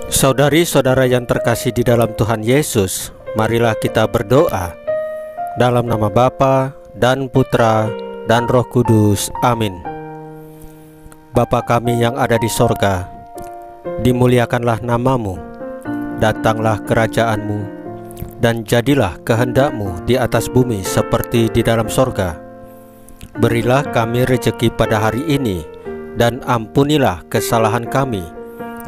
Saudari-saudara yang terkasih di dalam Tuhan Yesus, marilah kita berdoa. Dalam nama Bapa dan Putra dan Roh Kudus. Amin. Bapa kami yang ada di sorga, dimuliakanlah namamu, datanglah kerajaanmu, dan jadilah kehendakmu di atas bumi seperti di dalam sorga. Berilah kami rejeki pada hari ini, dan ampunilah kesalahan kami,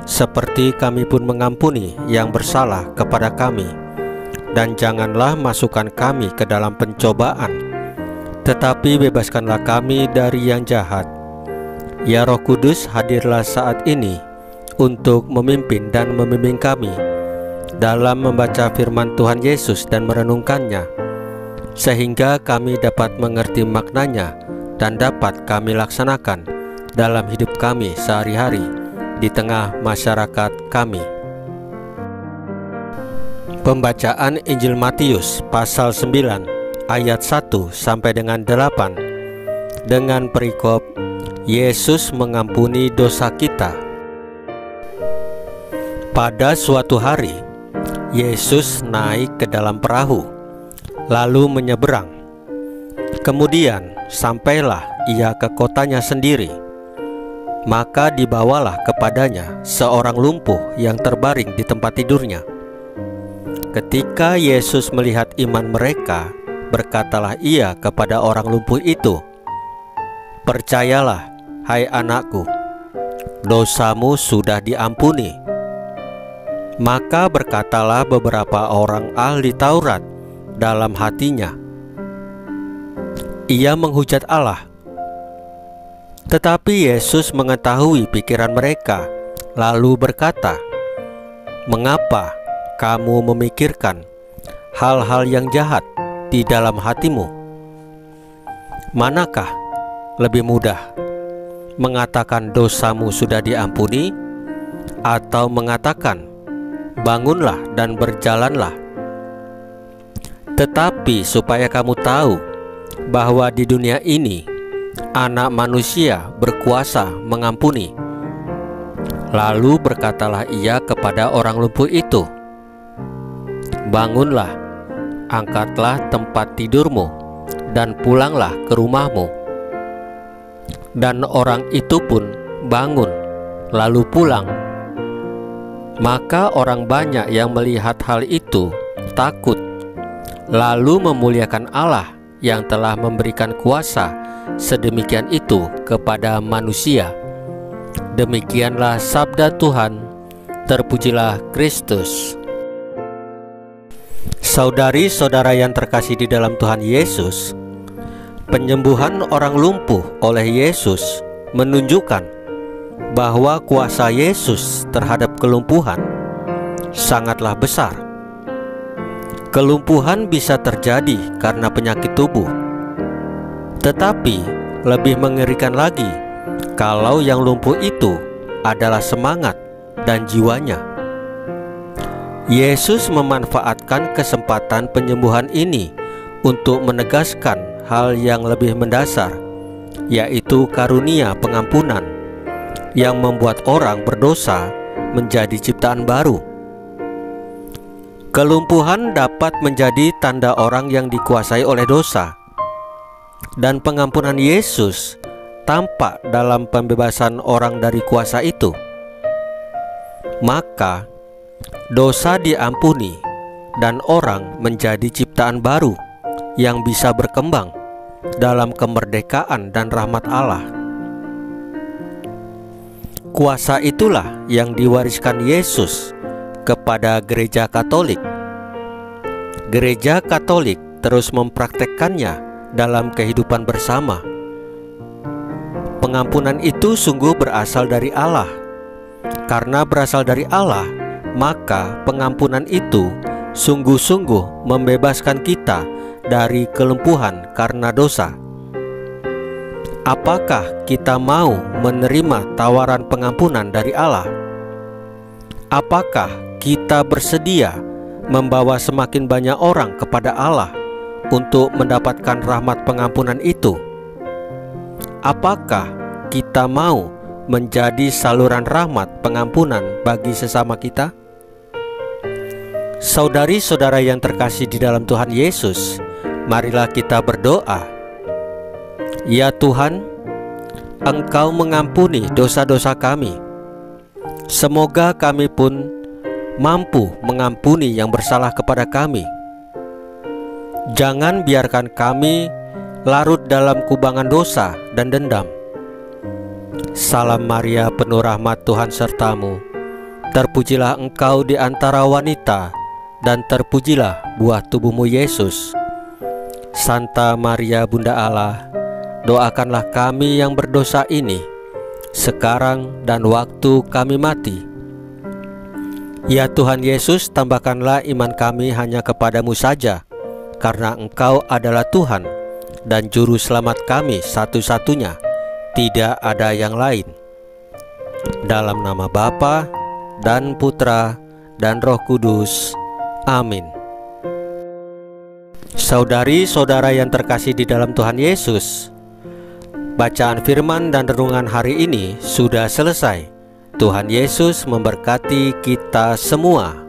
seperti kami pun mengampuni yang bersalah kepada kami. Dan janganlah masukkan kami ke dalam pencobaan, tetapi bebaskanlah kami dari yang jahat. Ya Roh Kudus, hadirlah saat ini untuk memimpin dan membimbing kami dalam membaca firman Tuhan Yesus dan merenungkannya, sehingga kami dapat mengerti maknanya dan dapat kami laksanakan dalam hidup kami sehari-hari di tengah masyarakat kami. Pembacaan Injil Matius pasal 9 ayat 1 sampai dengan 8 dengan perikop Yesus mengampuni dosa kita. Pada suatu hari, Yesus naik ke dalam perahu, lalu menyeberang. Kemudian sampailah ia ke kotanya sendiri. Maka dibawalah kepadanya seorang lumpuh yang terbaring di tempat tidurnya. Ketika Yesus melihat iman mereka, berkatalah ia kepada orang lumpuh itu, "Percayalah, hai anakku, dosamu sudah diampuni." Maka berkatalah beberapa orang ahli Taurat dalam hatinya, "Ia menghujat Allah." Tetapi Yesus mengetahui pikiran mereka, lalu berkata, "Mengapa kamu memikirkan hal-hal yang jahat di dalam hatimu? Manakah lebih mudah, mengatakan dosamu sudah diampuni, atau mengatakan bangunlah dan berjalanlah? Tetapi supaya kamu tahu bahwa di dunia ini Anak manusia berkuasa mengampuni." Lalu berkatalah ia kepada orang lumpuh itu, "Bangunlah, angkatlah tempat tidurmu, dan pulanglah ke rumahmu." Dan orang itu pun bangun, lalu pulang. Maka orang banyak yang melihat hal itu takut, lalu memuliakan Allah yang telah memberikan kuasa sedemikian itu kepada manusia. Demikianlah sabda Tuhan. Terpujilah Kristus. Saudari-saudara yang terkasih di dalam Tuhan Yesus, penyembuhan orang lumpuh oleh Yesus menunjukkan bahwa kuasa Yesus terhadap kelumpuhan sangatlah besar. Kelumpuhan bisa terjadi karena penyakit tubuh, tetapi lebih mengerikan lagi kalau yang lumpuh itu adalah semangat dan jiwanya. Yesus memanfaatkan kesempatan penyembuhan ini untuk menegaskan hal yang lebih mendasar, yaitu karunia pengampunan yang membuat orang berdosa menjadi ciptaan baru. Kelumpuhan dapat menjadi tanda orang yang dikuasai oleh dosa, dan pengampunan Yesus tampak dalam pembebasan orang dari kuasa itu. Maka dosa diampuni dan orang menjadi ciptaan baru yang bisa berkembang dalam kemerdekaan dan rahmat Allah. Kuasa itulah yang diwariskan Yesus kepada Gereja Katolik. Gereja Katolik terus mempraktekkannya dalam kehidupan bersama. Pengampunan itu sungguh berasal dari Allah. Karena berasal dari Allah, maka pengampunan itu sungguh-sungguh membebaskan kita dari kelumpuhan karena dosa. Apakah kita mau menerima tawaran pengampunan dari Allah? Apakah kita bersedia membawa semakin banyak orang kepada Allah untuk mendapatkan rahmat pengampunan itu? Apakah kita mau menjadi saluran rahmat pengampunan bagi sesama kita? Saudari-saudara yang terkasih di dalam Tuhan Yesus, marilah kita berdoa. Ya Tuhan, Engkau mengampuni dosa-dosa kami. Semoga kami pun mampu mengampuni yang bersalah kepada kami. Jangan biarkan kami larut dalam kubangan dosa dan dendam. Salam Maria, penuh rahmat, Tuhan sertamu. Terpujilah engkau di antara wanita, dan terpujilah buah tubuhmu Yesus. Santa Maria Bunda Allah, doakanlah kami yang berdosa ini, sekarang dan waktu kami mati. Ya Tuhan Yesus, tambahkanlah iman kami hanya kepadamu saja, karena Engkau adalah Tuhan dan Juru Selamat kami satu-satunya. Tidak ada yang lain. Dalam nama Bapa dan Putra dan Roh Kudus. Amin. Saudari-saudara yang terkasih di dalam Tuhan Yesus, bacaan firman dan renungan hari ini sudah selesai. Tuhan Yesus memberkati kita semua.